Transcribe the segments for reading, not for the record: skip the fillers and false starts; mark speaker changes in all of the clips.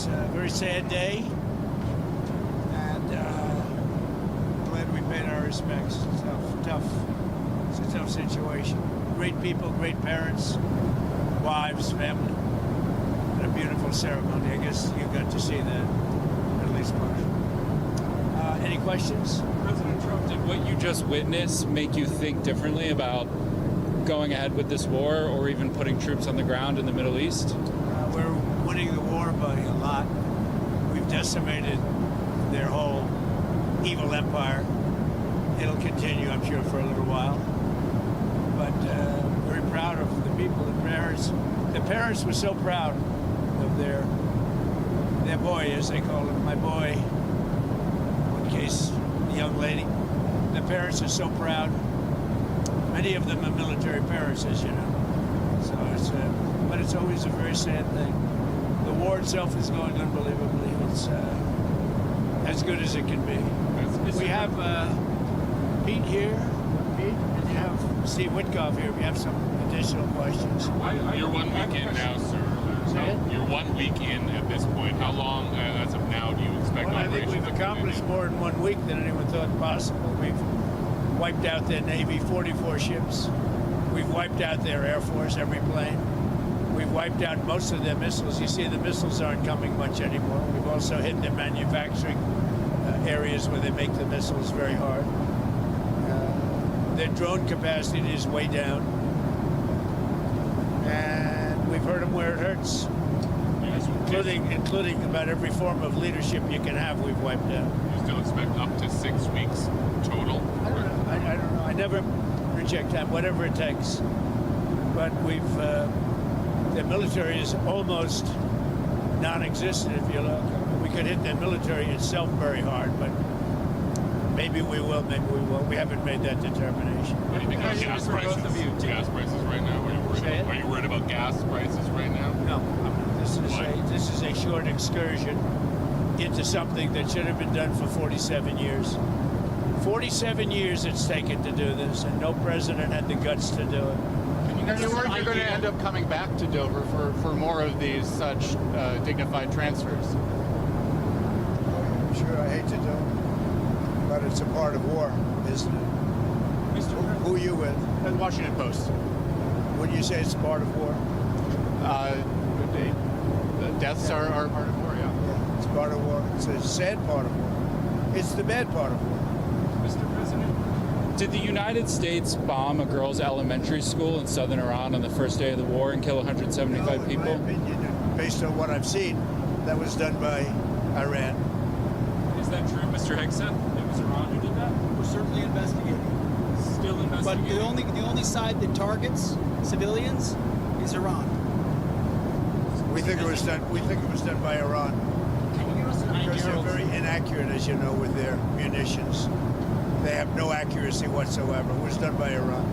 Speaker 1: It's a very sad day, and glad we paid our respects. It's it's a tough situation. Great people, great parents, wives, family, and a beautiful ceremony. I guess you got to see that, at least part. Any questions?
Speaker 2: President Trump, did what you just witnessed make you think differently about going ahead with this war or even putting troops on the ground in the Middle East?
Speaker 1: We're winning the war by a lot. We've decimated their whole evil empire. It'll continue, I'm sure, for a little while. But very proud of the people, the parents. The parents were so proud of their boy, as they call him, my boy, in case the young lady. The parents are so proud. Many of them are military parents, as you know. So but it's always a very sad thing. The war itself is going unbelievably. It's as good as it can be. We have Pete here, and you have Steve Witkoff here. We have some additional questions.
Speaker 3: You're 1 week in now, sir. You're 1 week in at this point. How long, as of now, do you expect?
Speaker 1: Well, I think we've accomplished more in 1 week than anyone thought possible. We've wiped out their Navy, 44 ships. We've wiped out their Air Force, every plane. We've wiped out most of their missiles. You see, the missiles aren't coming much anymore. We've also hit their manufacturing areas where they make the missiles very hard. Their drone capacity is way down. And we've hurt them where it hurts. Including about every form of leadership you can have, we've wiped out.
Speaker 3: You still expect up to 6 weeks total?
Speaker 1: I don't know. I never reject time, whatever it takes. But the military is almost non-existent, if you look. We could hit the military itself very hard, but maybe we will, maybe we won't. We haven't made that determination.
Speaker 3: What do you think about gas prices? Gas prices right now? Are you worried about gas prices right now?
Speaker 1: No. This is a short excursion into something that should have been done for 47 years. 47 years it's taken to do this, and no president had the guts to do it.
Speaker 4: Are you worried you're going to end up coming back to Dover for more of these such dignified transfers?
Speaker 1: I'm sure I hate to do it, but it's a part of war, isn't it? Who are you with?
Speaker 4: The Washington Post.
Speaker 1: When you say it's part of war?
Speaker 4: The deaths are part of war, yeah.
Speaker 1: It's part of war. It's a sad part of war. It's the bad part of war.
Speaker 2: Mr. President, did the United States bomb a girls' elementary school in southern Iran on the first day of the war and kill 175 people?
Speaker 1: In my opinion, based on what I've seen, that was done by Iran.
Speaker 2: Is that true, Mr. Hegseth? It was Iran who did that?
Speaker 5: We're certainly investigating.
Speaker 2: Still investigating.
Speaker 5: But the only side that targets civilians is Iran.
Speaker 1: We think it was done. We think it was done by Iran.
Speaker 5: Can you give us an
Speaker 1: Because
Speaker 5: idea
Speaker 1: they're very inaccurate, as you know, with their munitions. They have no accuracy whatsoever. It was done by Iran.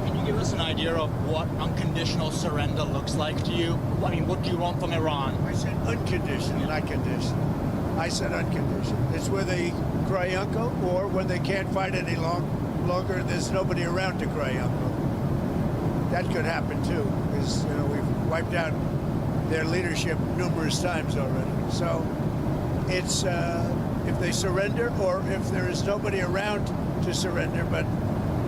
Speaker 5: Can you give us an idea of what unconditional surrender looks like to you? I mean, what do you want from Iran?
Speaker 1: I said unconditional, not conditional. I said unconditional. It's where they cry uncle, or when they can't fight any longer, there's nobody around to cry uncle. That could happen too, because we've wiped out their leadership numerous times already. So it's if they surrender, or if there is nobody around to surrender, but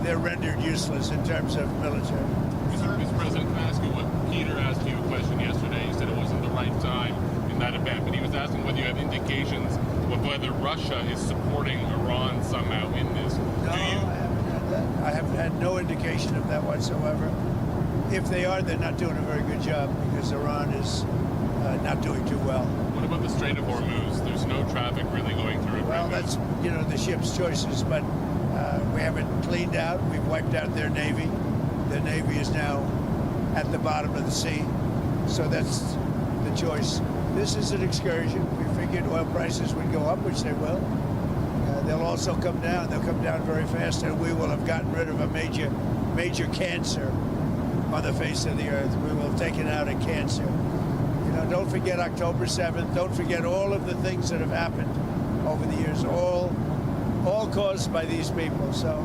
Speaker 1: they're rendered useless in terms of military.
Speaker 3: Mr. President, can I ask you what Peter asked you a question yesterday? You said it wasn't the right time in that event, but he was asking whether you have indications of whether Russia is supporting Iran somehow in this.
Speaker 1: No, I haven't had that. I haven't had no indication of that whatsoever. If they are, they're not doing a very good job, because Iran is not doing too well.
Speaker 3: What about the Strait of Hormuz? There's no traffic really going through it.
Speaker 1: Well,
Speaker 3: right
Speaker 1: that's
Speaker 3: now.
Speaker 1: the ship's choices, but we haven't cleaned out. We've wiped out their Navy. The Navy is now at the bottom of the sea, so that's the choice. This is an excursion. We figured oil prices would go up, which they will. They'll also come down. They'll come down very fast, and we will have gotten rid of a major cancer on the face of the earth. We will have taken out a cancer. Don't forget October 7th. Don't forget all of the things that have happened over the years, all caused by these people. So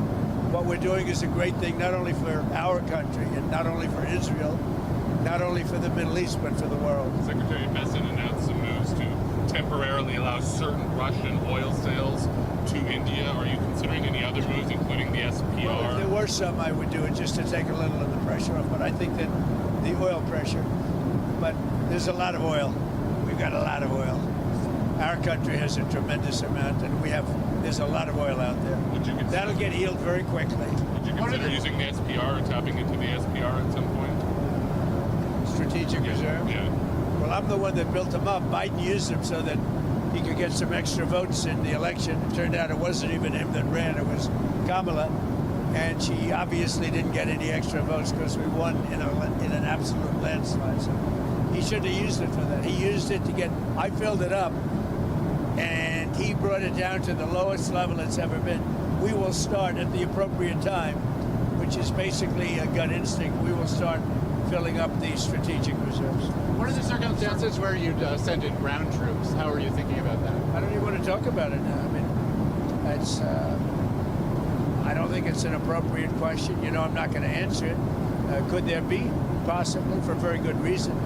Speaker 1: what we're doing is a great thing, not only for our country and not only for Israel, not only for the Middle East, but for the world.
Speaker 3: Secretary Besson announced some moves to temporarily allow certain Russian oil sales to India. Are you considering any other moves, including the SPR?
Speaker 1: Well, if there were some, I would do it just to take a little of the pressure off. But I think that the oil pressure, but there's a lot of oil. We've got a lot of oil. Our country has a tremendous amount, and there's a lot of oil out there. That'll get healed very quickly.
Speaker 3: Would you consider using the SPR or tapping into the SPR at some point?
Speaker 1: Strategic Reserve?
Speaker 3: Yeah.
Speaker 1: Well, I'm the one that built them up. Biden used them so that he could get some extra votes in the election. It turned out it wasn't even him that ran, it was Kamala. And she obviously didn't get any extra votes because we won in an absolute landslide. So he should have used it for that. He used it to I filled it up, and he brought it down to the lowest level it's ever been. We will start at the appropriate time, which is basically a gut instinct. We will start filling up the strategic reserves.
Speaker 4: What are the circumstances where you'd send in ground troops? How are you thinking about that?
Speaker 1: I don't even want to talk about it now. I mean, it's. I don't think it's an appropriate question. You know, I'm not going to answer it. Could there be? Possibly, for very good reason.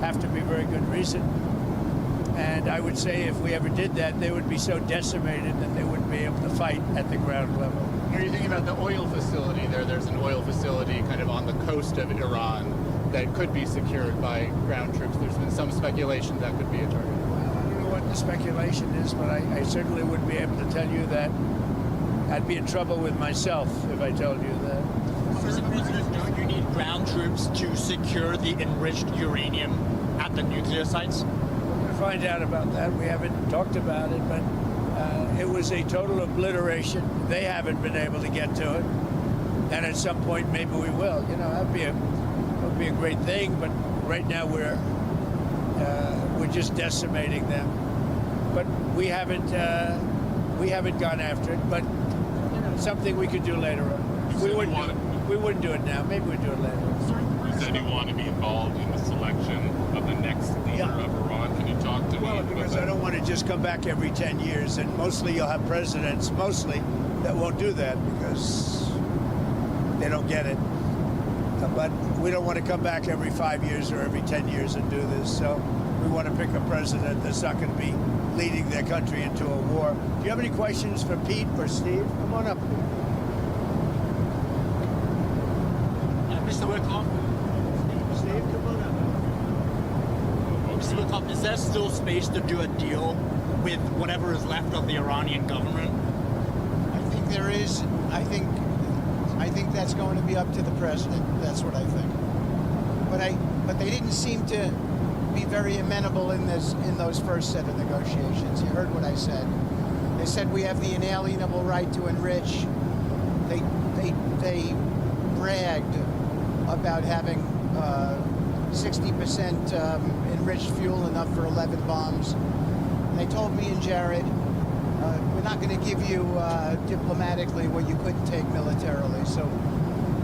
Speaker 1: Have to be very good reason. And I would say if we ever did that, they would be so decimated that they wouldn't be able to fight at the ground level.
Speaker 4: Are you thinking about the oil facility there? There's an oil facility kind of on the coast of Iran that could be secured by ground troops. There's been some speculation that could be a target.
Speaker 1: Well, I don't know what the speculation is, but I certainly wouldn't be able to tell you that. I'd be in trouble with myself if I told you that.
Speaker 5: Mr. President, don't you need ground troops to secure the enriched uranium at the nuclear sites?
Speaker 1: We're going to find out about that. We haven't talked about it, but it was a total obliteration. They haven't been able to get to it. And at some point, maybe we will. You know, that would be a great thing, but right now we're just decimating them. But we haven't gone after it, but you know, something we could do later on. We wouldn't do it now. Maybe we'd do it later on.
Speaker 3: You said you want to be involved in the selection of the next leader of Iran. Can you talk to me?
Speaker 1: Well, because I don't want to just come back every 10 years, and mostly you'll have presidents, that won't do that because they don't get it. But we don't want to come back every 5 years or every 10 years and do this. So we want to pick a president that's not going to be leading their country into a war. Do you have any questions for Pete or Steve? Come on up, Pete.
Speaker 5: Mr. Wickoff?
Speaker 1: Steve, come on up.
Speaker 5: Mr. Wickoff, is there still space to do a deal with whatever is left of the Iranian government?
Speaker 6: I think there is. I think that's going to be up to the president. That's what I think. But they didn't seem to be very amenable in those first set of negotiations. You heard what I said. They said we have the inalienable right to enrich. They bragged about having 60% enriched fuel, enough for 11 bombs. And they told me and Jared, we're not going to give you diplomatically what you couldn't take militarily. So,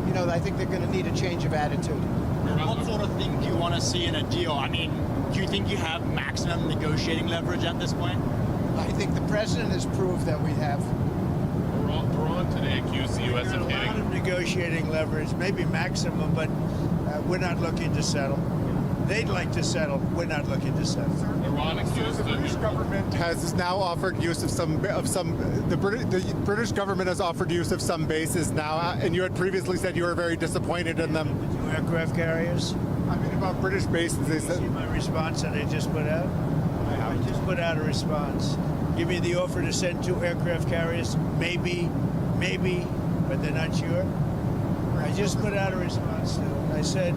Speaker 6: you know, I think they're going to need a change of attitude.
Speaker 5: What sort of thing do you want to see in a deal? I mean, do you think you have maximum negotiating leverage at this point?
Speaker 6: I think the president has proved that we have.
Speaker 3: Iran today accused the U.S. of
Speaker 1: a lot of negotiating leverage, maybe maximum, but we're not looking to settle. They'd like to settle. We're not looking to settle.
Speaker 3: Iran accused
Speaker 4: The British government has now offered use of the British government has offered use of some bases now, and you had previously said you were very disappointed in them.
Speaker 1: The 2 aircraft carriers.
Speaker 4: I mean, about British bases, they said.
Speaker 1: See my response that I just put out? I just put out a response. Give me the offer to send 2 aircraft carriers. Maybe, but they're not sure. I just put out a response to it. I said,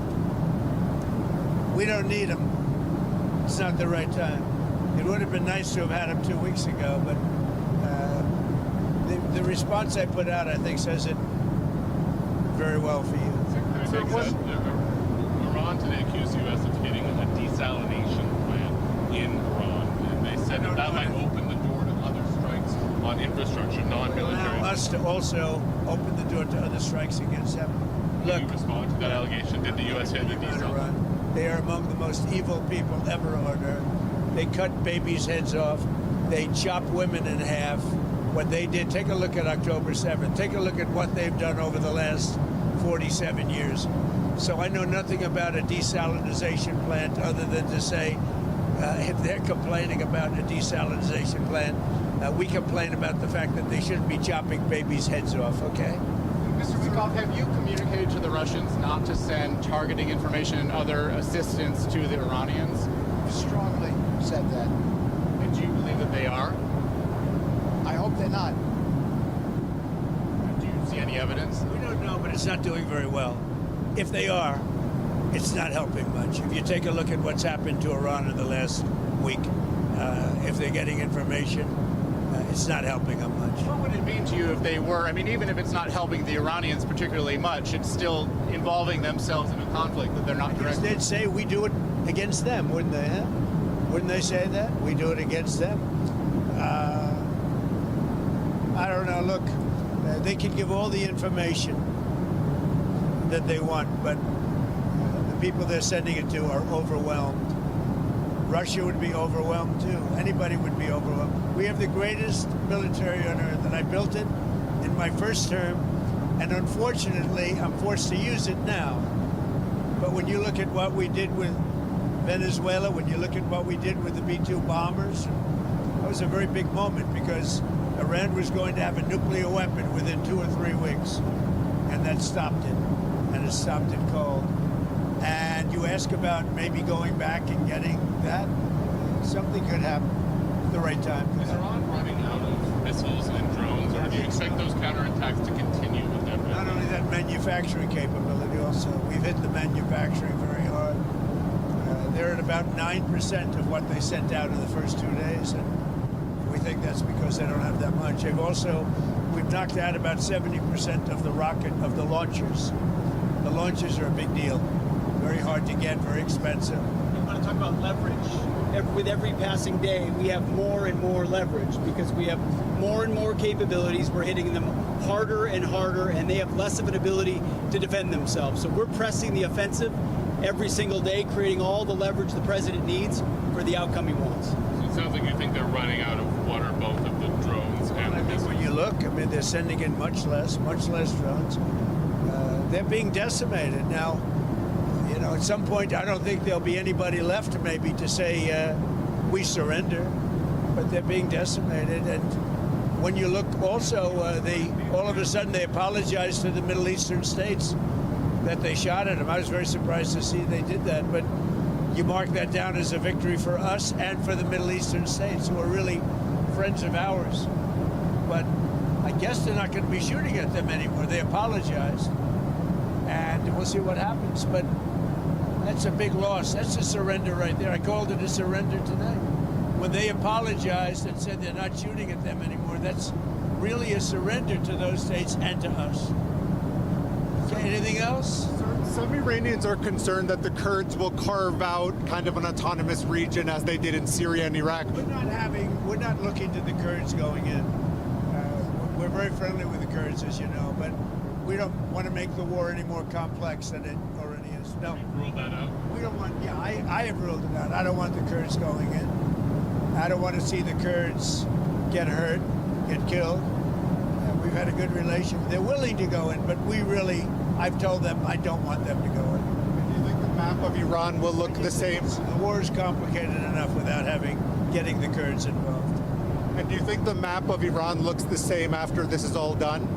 Speaker 1: we don't need them. It's not the right time. It would have been nice to have had them 2 weeks ago, but the response I put out, I think, says it very well for you.
Speaker 3: Iran today accused the U.S. of hitting a desalination plant in Iran, and they said that might open the door to other strikes on infrastructure, non-military.
Speaker 1: Allow us to also open the door to other strikes against them.
Speaker 3: Can you respond to that allegation? Did the U.S. hit the desalination?
Speaker 1: They are among the most evil people ever on earth. They cut babies' heads off. They chop women in half. What they did, take a look at October 7th. Take a look at what they've done over the last 47 years. So I know nothing about a desalinization plant other than to say If they're complaining about a desalinization plant, we complain about the fact that they shouldn't be chopping babies' heads off, okay?
Speaker 7: Mr. Wikoff, have you communicated to the Russians not to send targeting information and other assistance to the Iranians?
Speaker 6: Strongly said that.
Speaker 7: And do you believe that they are?
Speaker 6: I hope they're not.
Speaker 7: Do you see any evidence?
Speaker 1: We don't know, but it's not doing very well. If they are, it's not helping much. If you take a look at what's happened to Iran in the last week, if they're getting information, it's not helping them much.
Speaker 7: What would it mean to you if they were? I mean, even if it's not helping the Iranians particularly much, it's still involving themselves in a conflict that they're not directly.
Speaker 1: They'd say we do it against them, wouldn't they? Huh? Wouldn't they say that? We do it against them? I don't know. Look, they can give all the information that they want, but the people they're sending it to are overwhelmed. Russia would be overwhelmed too. Anybody would be overwhelmed. We have the greatest military on earth, and I built it in my first term, and unfortunately, I'm forced to use it now. But when you look at what we did with Venezuela, when you look at what we did with the B-2 bombers, that was a very big moment because Iran was going to have a nuclear weapon within 2 or 3 weeks, and that stopped it, and it stopped it cold. And you ask about maybe going back and getting that, something could happen at the right time.
Speaker 3: Is Iran running out of missiles and drones, or do you expect those counterattacks to continue with them?
Speaker 1: Not only that, manufacturing capability also. We've hit the manufacturing very hard. They're at about 9% of what they sent out in the first 2 days, and we think that's because they don't have that much. We've knocked out about 70% of the launchers. The launchers are a big deal. Very hard to get, very expensive.
Speaker 5: I want to talk about leverage. With every passing day, we have more and more leverage because we have more and more capabilities. We're hitting them harder and harder, and they have less of an ability to defend themselves. So we're pressing the offensive every single day, creating all the leverage the president needs for the outcome he wants.
Speaker 3: So it sounds like you think they're running out of what are both of the drones and the missiles.
Speaker 1: When you look, I mean, they're sending in much less drones. They're being decimated now. You know, at some point, I don't think there'll be anybody left maybe to say we surrender, but they're being decimated. And when you look also, all of a sudden they apologized to the Middle Eastern states that they shot at them. I was very surprised to see they did that, but you mark that down as a victory for us and for the Middle Eastern states who are really friends of ours. But I guess they're not going to be shooting at them anymore. They apologized, and we'll see what happens. But that's a big loss. That's a surrender right there. I called it a surrender today. When they apologized and said they're not shooting at them anymore, that's really a surrender to those states and to us. Okay, anything else?
Speaker 4: Some Iranians are concerned that the Kurds will carve out kind of an autonomous region as they did in Syria and Iraq.
Speaker 1: We're not looking to the Kurds going in. We're very friendly with the Kurds, as you know, but we don't want to make the war any more complex than it already is. No.
Speaker 3: You've ruled that out?
Speaker 1: We don't want, I have ruled it out. I don't want the Kurds going in. I don't want to see the Kurds get hurt, get killed. We've had a good relation. They're willing to go in, but I've told them I don't want them to go in.
Speaker 4: Do you think the map of Iran will look the same?
Speaker 1: The war is complicated enough without getting the Kurds involved.
Speaker 4: And do you think the map of Iran looks the same after this is all done?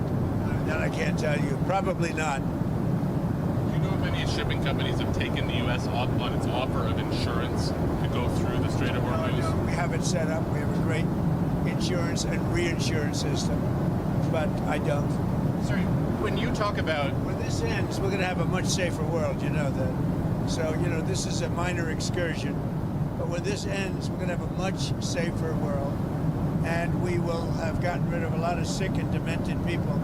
Speaker 1: That I can't tell you. Probably not.
Speaker 3: Do you know if any shipping companies have taken the U.S. on its offer of insurance to go through the Strait of Hormuz?
Speaker 1: No, we have it set up. We have a great insurance and reinsurance system, but I don't.
Speaker 7: Sorry, when you talk about...
Speaker 1: When this ends, we're going to have a much safer world, you know that. So, you know, this is a minor excursion, but when this ends, we're going to have a much safer world, and we will have gotten rid of a lot of sick and demented people,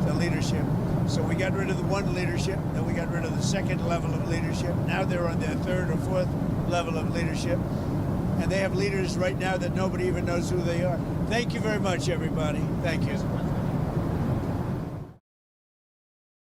Speaker 1: the leadership. So we got rid of the one leadership, then we got rid of the second level of leadership. Now they're on their third or fourth level of leadership, and they have leaders right now that nobody even knows who they are. Thank you very much, everybody. Thank you.